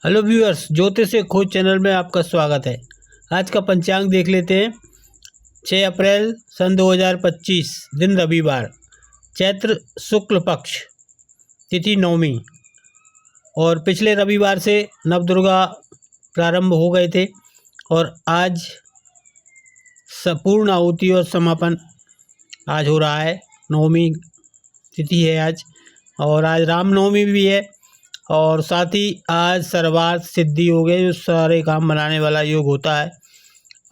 Hello viewers, ज्योतिष से खोज चैनल में आपका स्वागत है। आज का पंचांग देख लेते हैं। 6 अप्रैल सन 2025, दिन रविवार, चैत्र शुक्ल पक्ष, तिथि नवमी। और पिछले रविवार से नवदुर्गा प्रारंभ हो गए थे और आज पूर्ण आहुति और समापन आज हो रहा है। नवमी तिथि है आज, और आज रामनवमी भी है, और साथ ही आज सर्वार्थ सिद्धि हो गए, जो सारे काम बनाने वाला योग होता है।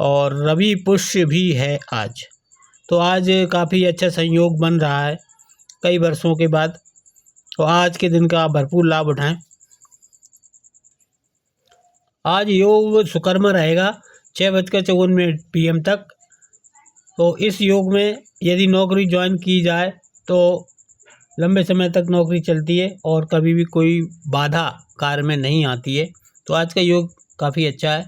और रवि पुष्य भी है आज, तो आज काफ़ी अच्छा संयोग बन रहा है कई वर्षों के बाद। तो आज के दिन का भरपूर लाभ उठाएं। आज योग सुकर्म रहेगा 6:54 PM तक। तो इस योग में यदि नौकरी ज्वाइन की जाए तो लंबे समय तक नौकरी चलती है और कभी भी कोई बाधा कार्य में नहीं आती है। तो आज का योग काफ़ी अच्छा है।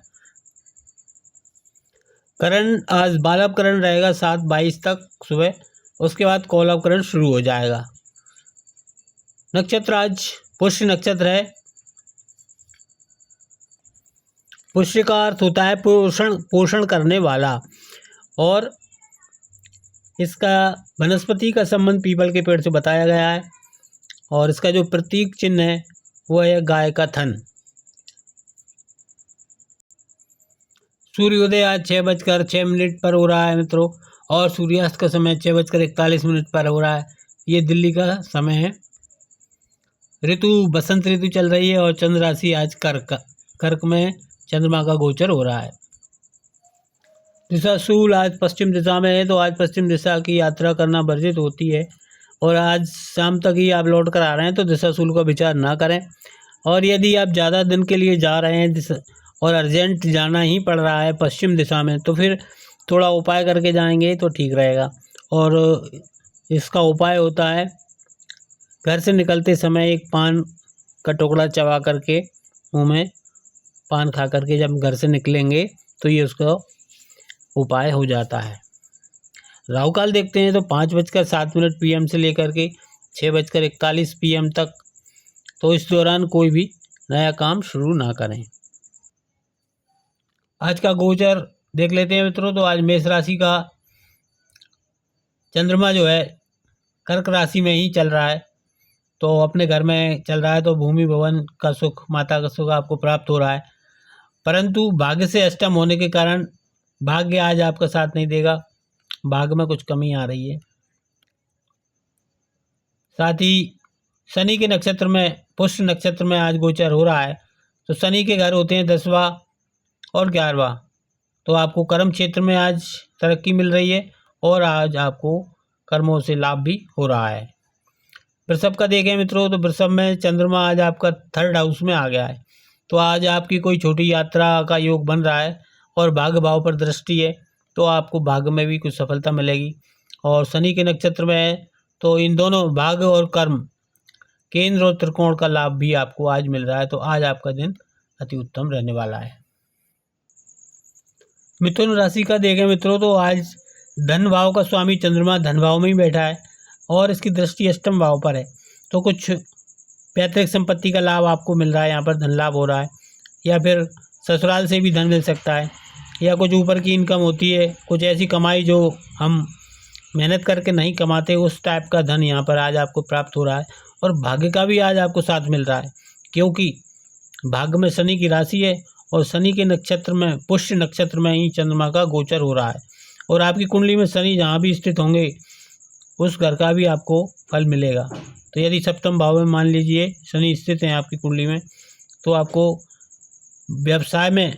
करण आज बालव करण रहेगा 7:22 तक सुबह, उसके बाद कौलव करण शुरू हो जाएगा। नक्षत्र आज पुष्य नक्षत्र है। पुष्य का अर्थ होता है पोषण करने वाला, और इसका वनस्पति का संबंध पीपल के पेड़ से बताया गया है। और इसका जो प्रतीक चिन्ह है वो है गाय का थन। सूर्योदय आज 6:06 पर हो रहा है मित्रों, और सूर्यास्त का समय 6:41 पर हो रहा है। ये दिल्ली का समय है। ऋतु बसंत ऋतु चल रही है, और चंद्र राशि आज कर्क में चंद्रमा का गोचर हो रहा है। दिशा शूल आज पश्चिम दिशा में है, तो आज पश्चिम दिशा की यात्रा करना वर्जित होती है। और आज शाम तक ही आप लौट कर आ रहे हैं तो दिशा शूल का विचार ना करें। और यदि आप ज़्यादा दिन के लिए जा रहे हैं और अर्जेंट जाना ही पड़ रहा है पश्चिम दिशा में, तो फिर थोड़ा उपाय करके जाएंगे तो ठीक रहेगा। और इसका उपाय होता है, घर से निकलते समय एक पान का टुकड़ा चबा करके मुँह में पान खा करके जब घर से निकलेंगे तो ये उसका उपाय हो जाता है। राहु काल देखते हैं तो 5:07 PM से लेकर के 6:41 PM तक। तो इस दौरान कोई भी नया काम शुरू ना करें। आज का गोचर देख लेते हैं मित्रों। तो आज मेष राशि का चंद्रमा जो है कर्क राशि में ही चल रहा है, तो अपने घर में चल रहा है। तो भूमि भवन का सुख, माता का सुख आपको प्राप्त हो रहा है। परंतु भाग्य से अष्टम होने के कारण भाग्य आज आपका साथ नहीं देगा, भाग्य में कुछ कमी आ रही है। साथ ही शनि के नक्षत्र में, पुष्य नक्षत्र में आज गोचर हो रहा है। तो शनि के घर होते हैं 10वां और 11वां। तो आपको कर्म क्षेत्र में आज तरक्की मिल रही है, और आज आपको कर्मों से लाभ भी हो रहा है। वृषभ का देखें मित्रों, तो वृषभ में चंद्रमा आज आपका 3rd हाउस में आ गया है। तो आज आपकी कोई छोटी यात्रा का योग बन रहा है, और भाग्य भाव पर दृष्टि है, तो आपको भाग्य में भी कुछ सफलता मिलेगी। और शनि के नक्षत्र में है, तो इन दोनों भाग्य और कर्म, केंद्र और त्रिकोण का लाभ भी आपको आज मिल रहा है। तो आज आपका दिन अति उत्तम रहने वाला है। मिथुन राशि का देखें मित्रों, तो आज धन भाव का स्वामी चंद्रमा धन भाव में ही बैठा है, और इसकी दृष्टि अष्टम भाव पर है। तो कुछ पैतृक संपत्ति का लाभ आपको मिल रहा है, यहाँ पर धन लाभ हो रहा है, या फिर ससुराल से भी धन मिल सकता है, या कुछ ऊपर की इनकम होती है, कुछ ऐसी कमाई जो हम मेहनत करके नहीं कमाते, उस टाइप का धन यहाँ पर आज आपको प्राप्त हो रहा है। और भाग्य का भी आज आपको साथ मिल रहा है, क्योंकि भाग्य में शनि की राशि है, और शनि के नक्षत्र में, पुष्य नक्षत्र में ही चंद्रमा का गोचर हो रहा है। और आपकी कुंडली में शनि जहाँ भी स्थित होंगे उस घर का भी आपको फल मिलेगा। तो यदि सप्तम भाव में मान लीजिए शनि स्थित हैं आपकी कुंडली में, तो आपको व्यवसाय में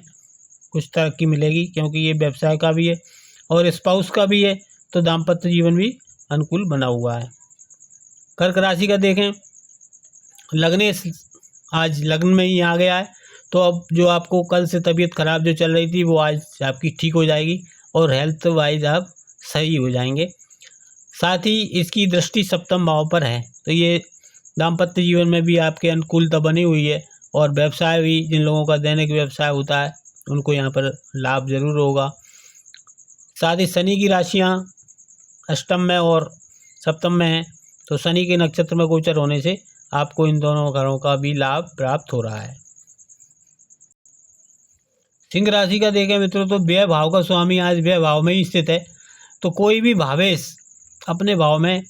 कुछ तरक्की मिलेगी, क्योंकि ये व्यवसाय का भी है और स्पाउस का भी है। तो दाम्पत्य जीवन भी अनुकूल बना हुआ है। कर्क राशि का देखें, लग्नेश आज लग्न में ही आ गया है। तो अब जो आपको कल से तबीयत खराब जो चल रही थी वो आज आपकी ठीक हो जाएगी, और हेल्थ वाइज आप सही हो जाएंगे। साथ ही इसकी दृष्टि सप्तम भाव पर है, तो ये दाम्पत्य जीवन में भी आपके अनुकूलता बनी हुई है। और व्यवसाय भी, जिन लोगों का दैनिक व्यवसाय होता है उनको यहाँ पर लाभ जरूर होगा। साथ ही शनि की राशियाँ अष्टम में और सप्तम में हैं, तो शनि के नक्षत्र में गोचर होने से आपको इन दोनों घरों का भी लाभ प्राप्त हो रहा है। सिंह राशि का देखें मित्रों तो व्यय भाव का स्वामी आज व्यय भाव में ही स्थित है, तो कोई भी भावेश अपने भाव में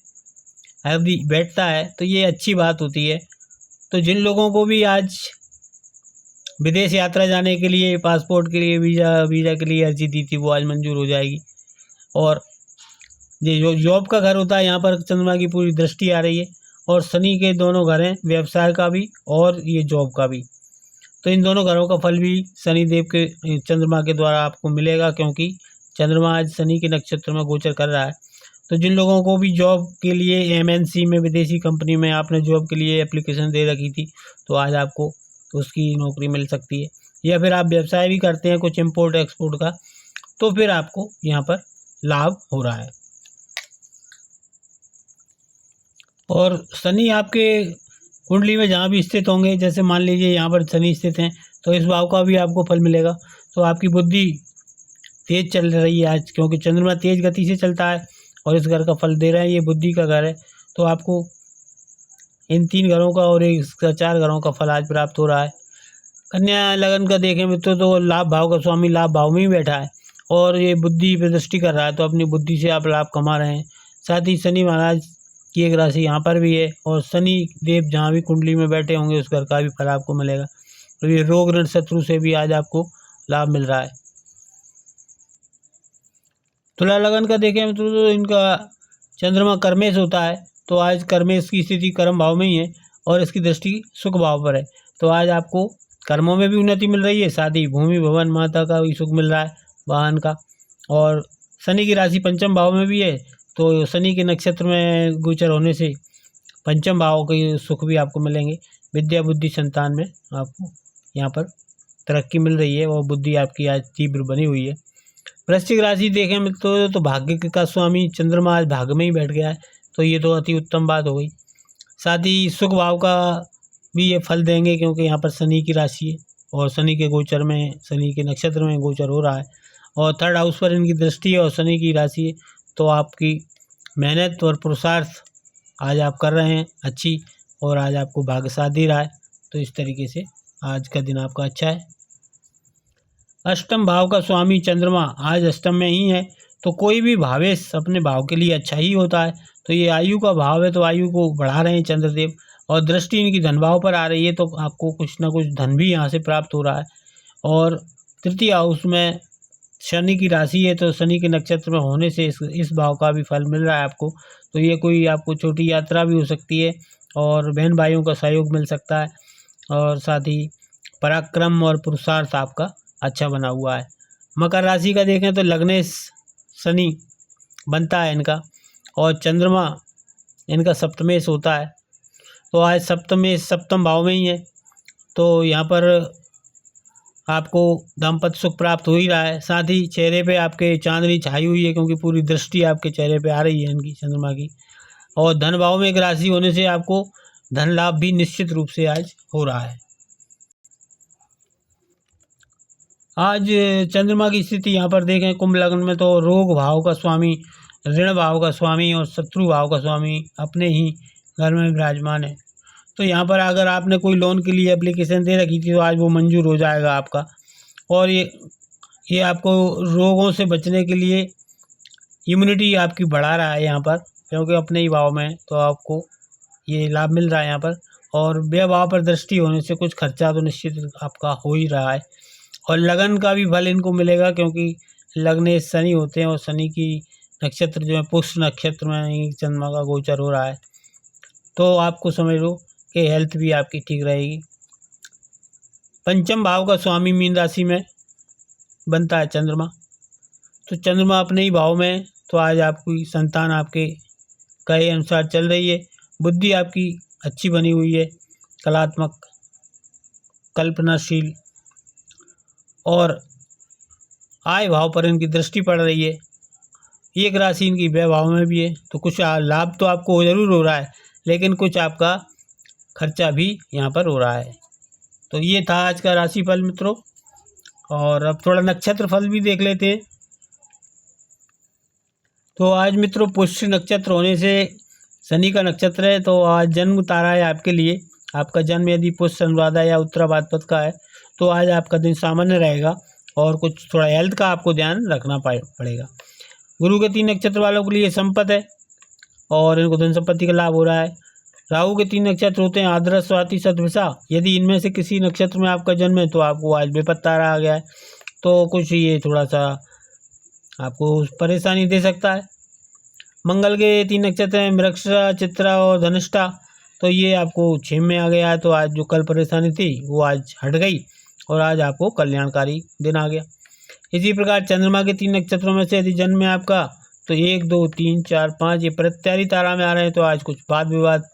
यदि बैठता है तो ये अच्छी बात होती है। तो जिन लोगों को भी आज विदेश यात्रा जाने के लिए, पासपोर्ट के लिए, वीज़ा के लिए अर्जी दी थी, वो आज मंजूर हो जाएगी। और ये जो जॉब का घर होता है, यहाँ पर चंद्रमा की पूरी दृष्टि आ रही है और शनि के दोनों घर हैं, व्यवसाय का भी और ये जॉब का भी। तो इन दोनों घरों का फल भी शनिदेव के चंद्रमा के द्वारा आपको मिलेगा, क्योंकि चंद्रमा आज शनि के नक्षत्र में गोचर कर रहा है। तो जिन लोगों को भी जॉब के लिए एमएनसी में, विदेशी कंपनी में आपने जॉब के लिए एप्लीकेशन दे रखी थी, तो आज आपको उसकी नौकरी मिल सकती है। या फिर आप व्यवसाय भी करते हैं कुछ इम्पोर्ट एक्सपोर्ट का, तो फिर आपको यहाँ पर लाभ हो रहा है। और शनि आपके कुंडली में जहाँ भी स्थित होंगे, जैसे मान लीजिए यहाँ पर शनि स्थित हैं, तो इस भाव का भी आपको फल मिलेगा। तो आपकी बुद्धि तेज चल रही है आज, क्योंकि चंद्रमा तेज गति से चलता है और इस घर का फल दे रहा है, ये बुद्धि का घर है। तो आपको इन 3 घरों का और इसका 4 घरों का फल आज प्राप्त हो रहा है। कन्या लगन का देखें मित्रों तो लाभ भाव का स्वामी लाभ भाव में ही बैठा है और ये बुद्धि पे दृष्टि कर रहा है, तो अपनी बुद्धि से आप लाभ कमा रहे हैं। साथ ही शनि महाराज की एक राशि यहाँ पर भी है और शनि देव जहाँ भी कुंडली में बैठे होंगे उस घर का भी फल आपको मिलेगा। तो ये रोग ऋण शत्रु से भी आज आपको लाभ मिल रहा है। तुला लगन का देखें मित्रों तो इनका चंद्रमा कर्मेश होता है, तो आज कर्मेश की स्थिति कर्म भाव में ही है और इसकी दृष्टि सुख भाव पर है। तो आज आपको कर्मों में भी उन्नति मिल रही है, साथ ही भूमि भवन माता का भी सुख मिल रहा है, वाहन का। और शनि की राशि पंचम भाव में भी है, तो शनि के नक्षत्र में गोचर होने से पंचम भाव के सुख भी आपको मिलेंगे। विद्या बुद्धि संतान में आपको यहाँ पर तरक्की मिल रही है और बुद्धि आपकी आज तीव्र बनी हुई है। वृश्चिक राशि देखें मित्रों तो भाग्य का स्वामी चंद्रमा आज भाग्य में ही बैठ गया है, तो ये तो अति उत्तम बात हो गई। साथ ही सुख भाव का भी ये फल देंगे, क्योंकि यहाँ पर शनि की राशि है और शनि के गोचर में, शनि के नक्षत्र में गोचर हो रहा है और 3rd हाउस पर इनकी दृष्टि है और शनि की राशि है। तो आपकी मेहनत और पुरुषार्थ आज आप कर रहे हैं अच्छी, और आज आपको भाग्य साथ दे रहा है। तो इस तरीके से आज का दिन आपका अच्छा है। अष्टम भाव का स्वामी चंद्रमा आज अष्टम में ही है, तो कोई भी भावेश अपने भाव के लिए अच्छा ही होता है। तो ये आयु का भाव है, तो आयु को बढ़ा रहे हैं चंद्रदेव और दृष्टि इनकी धन भाव पर आ रही है, तो आपको कुछ ना कुछ धन भी यहाँ से प्राप्त हो रहा है। और 3य हाउस में शनि की राशि है, तो शनि के नक्षत्र में होने से इस भाव का भी फल मिल रहा है आपको। तो ये कोई आपको छोटी यात्रा भी हो सकती है और बहन भाइयों का सहयोग मिल सकता है, और साथ ही पराक्रम और पुरुषार्थ आपका अच्छा बना हुआ है। मकर राशि का देखें तो लग्नेश शनि बनता है इनका और चंद्रमा इनका सप्तमेश होता है, तो आज सप्तम भाव में ही है। तो यहाँ पर आपको दाम्पत्य सुख प्राप्त हो ही रहा है। साथ ही चेहरे पे आपके चांदनी छाई हुई है, क्योंकि पूरी दृष्टि आपके चेहरे पे आ रही है इनकी चंद्रमा की। और धन भाव में एक राशि होने से आपको धन लाभ भी निश्चित रूप से आज हो रहा है। आज चंद्रमा की स्थिति यहाँ पर देखें कुंभ लग्न में, तो रोग भाव का स्वामी, ऋण भाव का स्वामी और शत्रु भाव का स्वामी अपने ही घर में विराजमान है। तो यहाँ पर अगर आपने कोई लोन के लिए एप्लीकेशन दे रखी थी, तो आज वो मंजूर हो जाएगा आपका। और ये आपको रोगों से बचने के लिए इम्यूनिटी आपकी बढ़ा रहा है यहाँ पर, क्योंकि अपने ही भाव में, तो आपको ये लाभ मिल रहा है यहाँ पर। और व्यय भाव पर दृष्टि होने से कुछ खर्चा तो निश्चित आपका हो ही रहा है। और लगन का भी फल इनको मिलेगा, क्योंकि लग्ने शनि होते हैं और शनि की नक्षत्र जो है पुष्य नक्षत्र में चंद्रमा का गोचर हो रहा है। तो आपको समझ लो कि हेल्थ भी आपकी ठीक रहेगी। पंचम भाव का स्वामी मीन राशि में बनता है चंद्रमा, तो चंद्रमा अपने ही भाव में, तो आज आपकी संतान आपके कहे अनुसार चल रही है। बुद्धि आपकी अच्छी बनी हुई है, कलात्मक, कल्पनाशील, और आय भाव पर इनकी दृष्टि पड़ रही है। एक राशि इनकी व्यय भाव में भी है, तो कुछ लाभ तो आपको ज़रूर हो रहा है, लेकिन कुछ आपका खर्चा भी यहाँ पर हो रहा है। तो ये था आज का राशिफल मित्रों, और अब थोड़ा नक्षत्र फल भी देख लेते हैं। तो आज मित्रों पुष्य नक्षत्र होने से शनि का नक्षत्र है, तो आज जन्म तारा है आपके लिए। आपका जन्म यदि पुष्य अनुराधा या उत्तरा भाद्रपद का है, तो आज आपका दिन सामान्य रहेगा और कुछ थोड़ा हेल्थ का आपको ध्यान रखना पड़ेगा। गुरु के 3 नक्षत्र वालों के लिए संपत्ति है और इनको धन संपत्ति का लाभ हो रहा है। राहु के 3 नक्षत्र होते हैं आद्रा, स्वाति, शतभिषा। यदि इनमें से किसी नक्षत्र में आपका जन्म है तो आपको आज बेपत्ता तारा आ गया है, तो कुछ ये थोड़ा सा आपको परेशानी दे सकता है। मंगल के 3 नक्षत्र हैं मृगशिरा, चित्रा और धनिष्ठा, तो ये आपको 6 में आ गया है। तो आज जो कल परेशानी थी वो आज हट गई और आज आपको कल्याणकारी दिन आ गया। इसी प्रकार चंद्रमा के 3 नक्षत्रों में से यदि जन्म है आपका तो 1, 2, 3, 4, 5 ये प्रत्यारी तारा में आ रहे हैं, तो आज कुछ वाद विवाद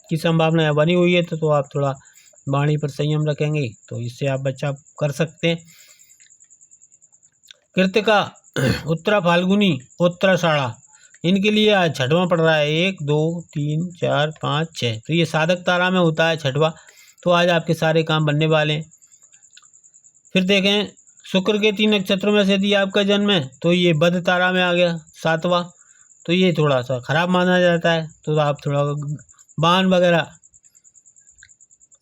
की संभावना बनी हुई है, तो आप थोड़ा वाणी पर संयम रखेंगे तो इससे आप बचाव कर सकते हैं। कृतिका, उत्तरा फाल्गुनी, उत्तराषाढ़ा, इनके लिए आज छठवां पड़ रहा है 1, 2, 3, 4, 5, 6, तो ये साधक तारा में होता है छठवां, तो आज आपके सारे काम बनने वाले हैं। फिर देखें शुक्र के 3 नक्षत्रों में से यदि आपका जन्म है तो ये बुध तारा में आ गया 7वां, तो ये थोड़ा सा खराब माना जाता है, तो आप थोड़ा वाहन वगैरह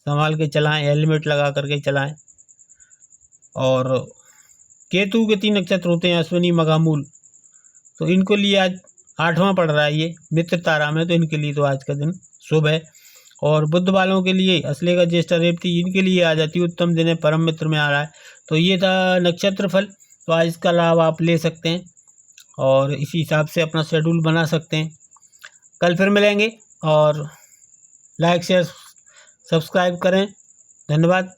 संभाल के चलाएं, हेलमेट लगा करके चलाएं। और केतु के 3 नक्षत्र होते हैं अश्विनी, मघा, मूल, तो इनको लिए आज 8वां पड़ रहा है ये मित्र तारा में, तो इनके लिए तो आज का दिन शुभ है। और बुध वालों के लिए असलेगा, ज्येष्ठा, रेवती, इनके लिए आज अति उत्तम दिन है, परम मित्र में आ रहा है। तो ये था नक्षत्र फल, तो आज इसका लाभ आप ले सकते हैं और इसी हिसाब से अपना शेड्यूल बना सकते हैं। कल फिर मिलेंगे और लाइक शेयर सब्सक्राइब करें। धन्यवाद।